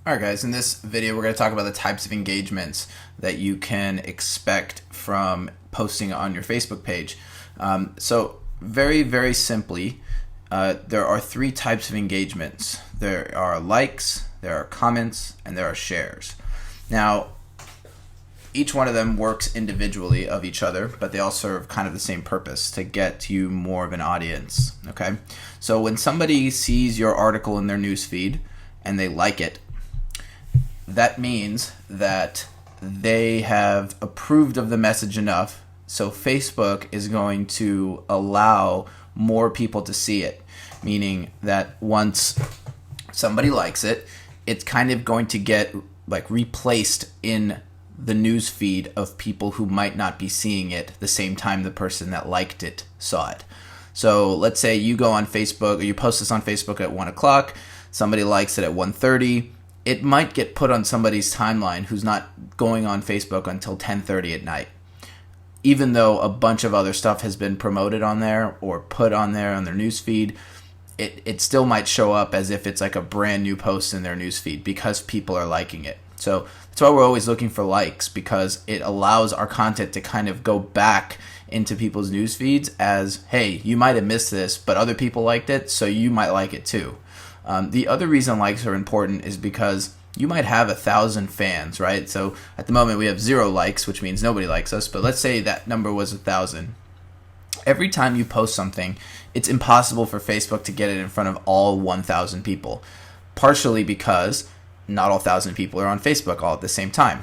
Alright guys, in this video we're going to talk about the types of engagements that you can expect from posting on your Facebook page. So very simply, there are three types of engagements. There are likes, there are comments, and there are shares. Now, each one of them works individually of each other, but they all serve kind of the same purpose, to get you more of an audience. Okay, so when somebody sees your article in their newsfeed and they like it, that means that they have approved of the message enough, so Facebook is going to allow more people to see it, meaning that once somebody likes it, it's kind of going to get like replaced in the news feed of people who might not be seeing it the same time the person that liked it saw it. So let's say you go on Facebook, or you post this on Facebook at 1 o'clock, somebody likes it at 1:30. It might get put on somebody's timeline who's not going on Facebook until 10:30 at night, even though a bunch of other stuff has been promoted on there or put on there on their newsfeed. It still might show up as if it's like a brand new post in their newsfeed because people are liking it. So that's why we're always looking for likes, because it allows our content to kind of go back into people's news feeds as, hey, you might have missed this, but other people liked it, so you might like it too. The other reason likes are important is because you might have 1,000 fans, right? So at the moment we have 0 likes, which means nobody likes us, but let's say that number was 1,000. Every time you post something, it's impossible for Facebook to get it in front of all 1,000 people, partially because not all 1,000 people are on Facebook all at the same time.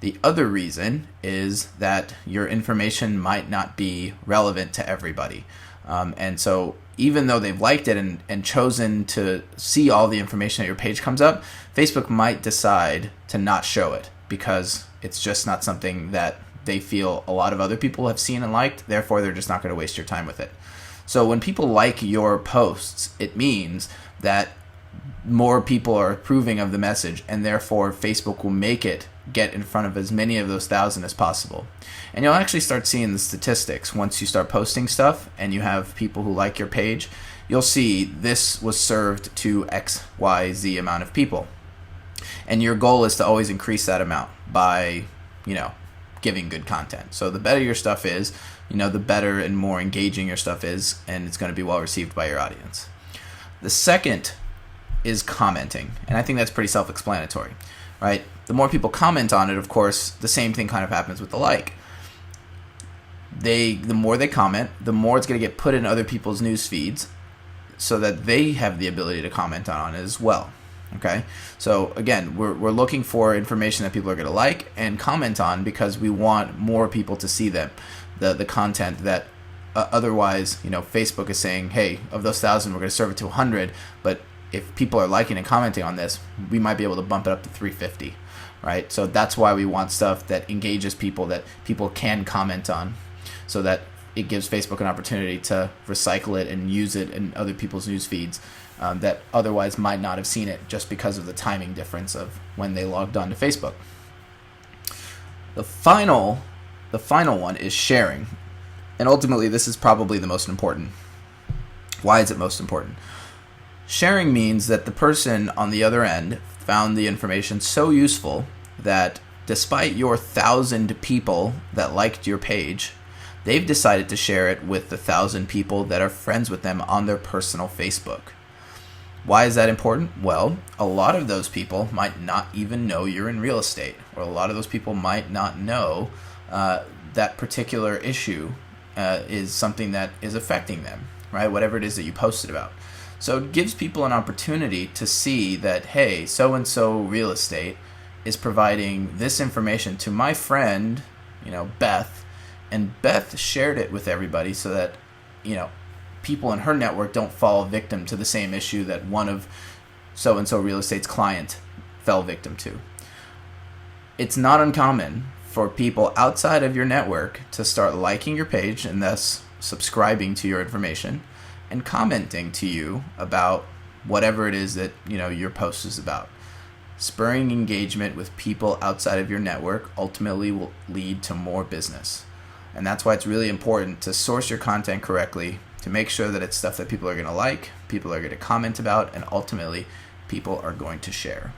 The other reason is that your information might not be relevant to everybody. And so even though they've liked it and chosen to see all the information that your page comes up, Facebook might decide to not show it because it's just not something that they feel a lot of other people have seen and liked. Therefore, they're just not going to waste your time with it. So when people like your posts, it means that more people are approving of the message, and therefore Facebook will make it get in front of as many of those 1,000 as possible. And you'll actually start seeing the statistics once you start posting stuff and you have people who like your page. You'll see this was served to XYZ amount of people, and your goal is to always increase that amount by giving good content. So the better your stuff is, the better and more engaging your stuff is, and it's going to be well received by your audience. The second is commenting, and I think that's pretty self-explanatory, right? The more people comment on it, of course, the same thing kind of happens with the like. The more they comment, the more it's going to get put in other people's news feeds so that they have the ability to comment on it as well. Okay, so again, we're looking for information that people are going to like and comment on because we want more people to see them, the content that otherwise, Facebook is saying, hey, of those 1,000, we're going to serve it to 100, but if people are liking and commenting on this, we might be able to bump it up to 350, right? So that's why we want stuff that engages people, that people can comment on, so that it gives Facebook an opportunity to recycle it and use it in other people's news feeds that otherwise might not have seen it just because of the timing difference of when they logged on to Facebook. The final one is sharing. And ultimately, this is probably the most important. Why is it most important? Sharing means that the person on the other end found the information so useful that despite your 1,000 people that liked your page, they've decided to share it with the 1,000 people that are friends with them on their personal Facebook. Why is that important? Well, a lot of those people might not even know you're in real estate, or a lot of those people might not know that particular issue is something that is affecting them, right? Whatever it is that you posted about. So it gives people an opportunity to see that, hey, so-and-so real estate is providing this information to my friend, Beth, and Beth shared it with everybody so that, people in her network don't fall victim to the same issue that one of so-and-so real estate's client fell victim to. It's not uncommon for people outside of your network to start liking your page and thus subscribing to your information and commenting to you about whatever it is that your post is about. Spurring engagement with people outside of your network ultimately will lead to more business. And that's why it's really important to source your content correctly, to make sure that it's stuff that people are going to like, people are going to comment about, and ultimately people are going to share.